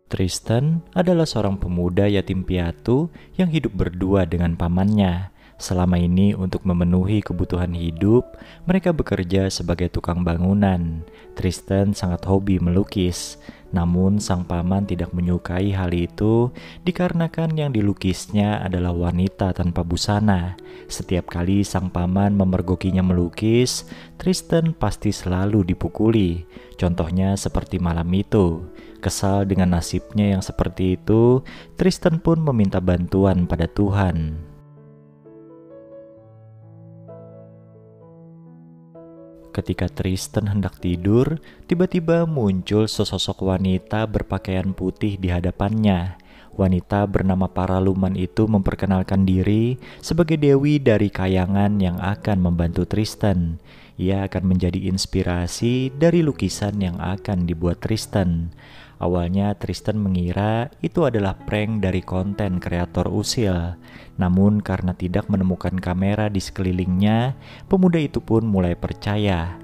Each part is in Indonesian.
Tristan adalah seorang pemuda yatim piatu yang hidup berdua dengan pamannya. Selama ini untuk memenuhi kebutuhan hidup, mereka bekerja sebagai tukang bangunan. Tristan sangat hobi melukis, namun sang paman tidak menyukai hal itu dikarenakan yang dilukisnya adalah wanita tanpa busana. Setiap kali sang paman memergokinya melukis, Tristan pasti selalu dipukuli. Contohnya seperti malam itu. Kesal dengan nasibnya yang seperti itu, Tristan pun meminta bantuan pada Tuhan. Ketika Tristan hendak tidur, tiba-tiba muncul sesosok wanita berpakaian putih di hadapannya. Wanita bernama Paraluman itu memperkenalkan diri sebagai dewi dari kayangan yang akan membantu Tristan. Ia akan menjadi inspirasi dari lukisan yang akan dibuat Tristan. Awalnya Tristan mengira itu adalah prank dari konten kreator usil. Namun karena tidak menemukan kamera di sekelilingnya, pemuda itu pun mulai percaya.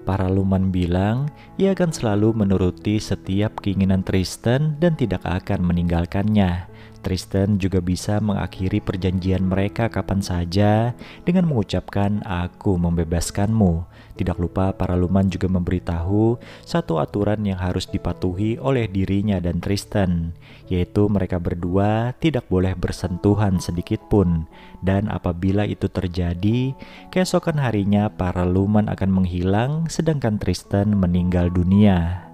Paraluman bilang ia akan selalu menuruti setiap keinginan Tristan dan tidak akan meninggalkannya. Tristan juga bisa mengakhiri perjanjian mereka kapan saja dengan mengucapkan "aku membebaskanmu". Tidak lupa Paraluman juga memberitahu satu aturan yang harus dipatuhi oleh dirinya dan Tristan, yaitu mereka berdua tidak boleh bersentuhan sedikit pun. Dan apabila itu terjadi, keesokan harinya Paraluman akan menghilang sedangkan Tristan meninggal dunia.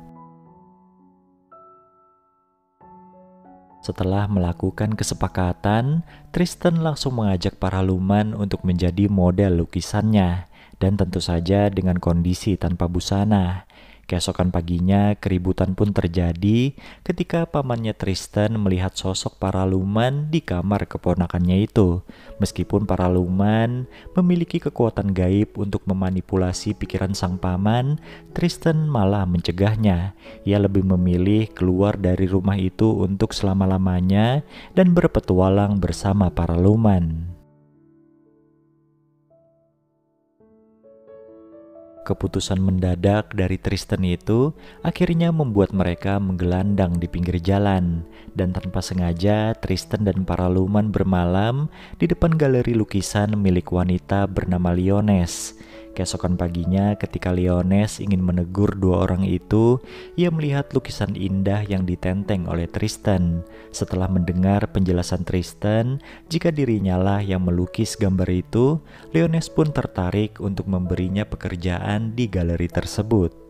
Setelah melakukan kesepakatan, Tristan langsung mengajak Paraluman untuk menjadi model lukisannya, dan tentu saja dengan kondisi tanpa busana. Keesokan paginya, keributan pun terjadi ketika pamannya Tristan melihat sosok Paraluman di kamar keponakannya itu. Meskipun Paraluman memiliki kekuatan gaib untuk memanipulasi pikiran sang paman, Tristan malah mencegahnya. Ia lebih memilih keluar dari rumah itu untuk selama-lamanya dan berpetualang bersama Paraluman. Keputusan mendadak dari Tristan itu akhirnya membuat mereka menggelandang di pinggir jalan, dan tanpa sengaja Tristan dan Paraluman bermalam di depan galeri lukisan milik wanita bernama Liones. Keesokan paginya ketika Liones ingin menegur dua orang itu, ia melihat lukisan indah yang ditenteng oleh Tristan. Setelah mendengar penjelasan Tristan jika dirinya lah yang melukis gambar itu, Liones pun tertarik untuk memberinya pekerjaan di galeri tersebut.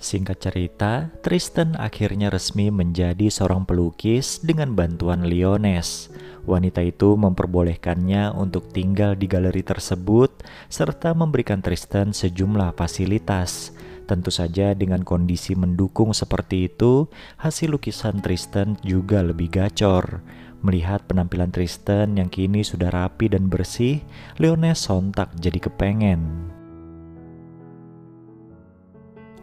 Singkat cerita, Tristan akhirnya resmi menjadi seorang pelukis dengan bantuan Liones. Wanita itu memperbolehkannya untuk tinggal di galeri tersebut serta memberikan Tristan sejumlah fasilitas. Tentu saja dengan kondisi mendukung seperti itu, hasil lukisan Tristan juga lebih gacor. Melihat penampilan Tristan yang kini sudah rapi dan bersih, Liones sontak jadi kepengen.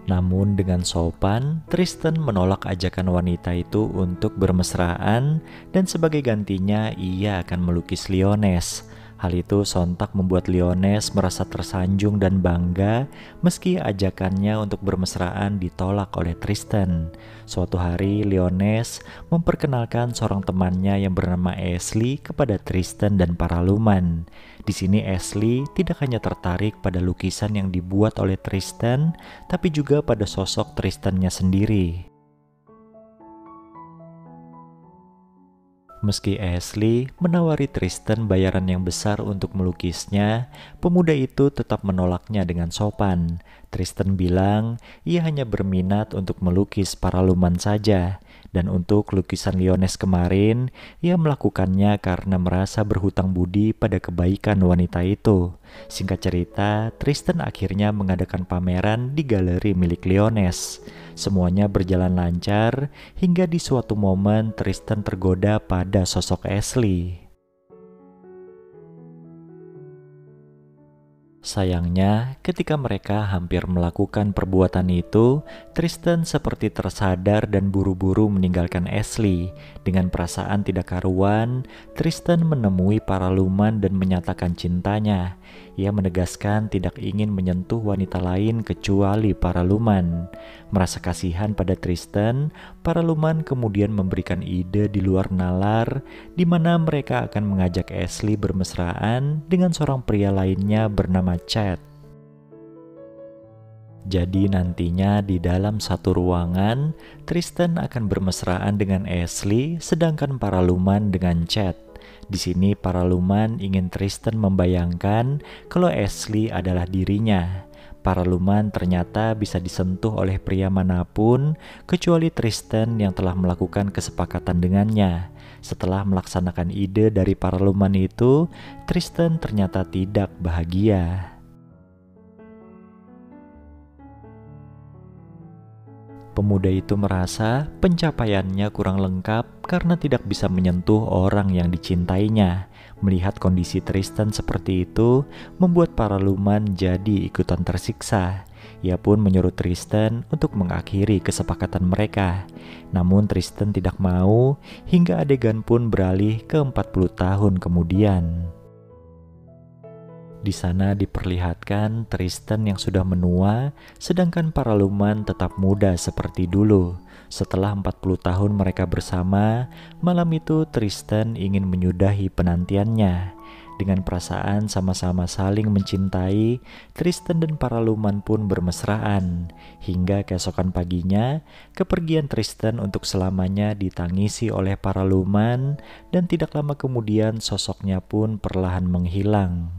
Namun dengan sopan, Tristan menolak ajakan wanita itu untuk bermesraan dan sebagai gantinya ia akan melukis Liones. Hal itu sontak membuat Liones merasa tersanjung dan bangga meski ajakannya untuk bermesraan ditolak oleh Tristan. Suatu hari Liones memperkenalkan seorang temannya yang bernama Ashley kepada Tristan dan Paraluman. Di sini Ashley tidak hanya tertarik pada lukisan yang dibuat oleh Tristan, tapi juga pada sosok Tristannya sendiri. Meski Ashley menawari Tristan bayaran yang besar untuk melukisnya, pemuda itu tetap menolaknya dengan sopan. Tristan bilang ia hanya berminat untuk melukis Paraluman saja, dan untuk lukisan Liones kemarin, ia melakukannya karena merasa berhutang budi pada kebaikan wanita itu. Singkat cerita, Tristan akhirnya mengadakan pameran di galeri milik Liones. Semuanya berjalan lancar hingga di suatu momen Tristan tergoda pada sosok Ashley. Sayangnya, ketika mereka hampir melakukan perbuatan itu, Tristan seperti tersadar dan buru-buru meninggalkan Ashley. Dengan perasaan tidak karuan, Tristan menemui Paraluman dan menyatakan cintanya. Ia menegaskan tidak ingin menyentuh wanita lain kecuali Paraluman. Merasa kasihan pada Tristan, Paraluman kemudian memberikan ide di luar nalar, di mana mereka akan mengajak Ashley bermesraan dengan seorang pria lainnya bernama Chad. Jadi nantinya di dalam satu ruangan, Tristan akan bermesraan dengan Ashley, sedangkan Paraluman dengan Chad. Di sini Paraluman ingin Tristan membayangkan kalau Ashley adalah dirinya. Paraluman ternyata bisa disentuh oleh pria manapun kecuali Tristan yang telah melakukan kesepakatan dengannya. Setelah melaksanakan ide dari Paraluman itu, Tristan ternyata tidak bahagia. Pemuda itu merasa pencapaiannya kurang lengkap karena tidak bisa menyentuh orang yang dicintainya. Melihat kondisi Tristan seperti itu, membuat Paraluman jadi ikutan tersiksa. Ia pun menyuruh Tristan untuk mengakhiri kesepakatan mereka. Namun Tristan tidak mau, hingga adegan pun beralih ke 40 tahun kemudian. Di sana diperlihatkan Tristan yang sudah menua, sedangkan Paraluman tetap muda seperti dulu. Setelah 40 tahun mereka bersama, malam itu Tristan ingin menyudahi penantiannya. Dengan perasaan sama-sama saling mencintai, Tristan dan Paraluman pun bermesraan. Hingga keesokan paginya, kepergian Tristan untuk selamanya ditangisi oleh Paraluman, dan tidak lama kemudian sosoknya pun perlahan menghilang.